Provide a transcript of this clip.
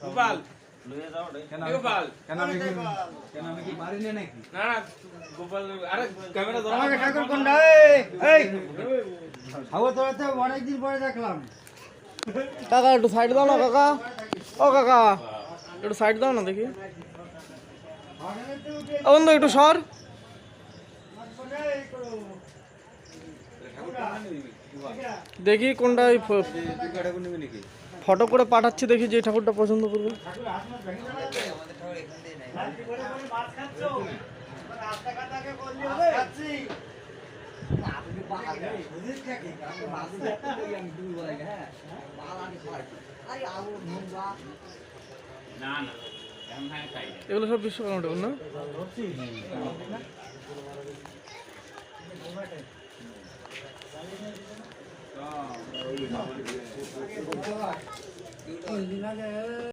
গোপাল লয়ে যাও রে কেন গোপাল কেন আমি কি মারি নাকি? না না গোপাল আরে ক্যামেরা ধরো আমাকে ঠাকুর কোনটা এই হাওয়া তোরাতে অনেকদিন পরে দেখলাম। কাকা একটু সাইড দাও না কাকা। ও কাকা একটু সাইড দাও না দেখি। ও বন্ধু একটু সর। দেখি কোনটা ফটো করে পাঠাচ্ছি, দেখি যে ঠাকুরটা পছন্দ করবে। না না এখন হ্যাঁ খাই এগুলো সব বিশ্বকর্মা ঠাকুর না?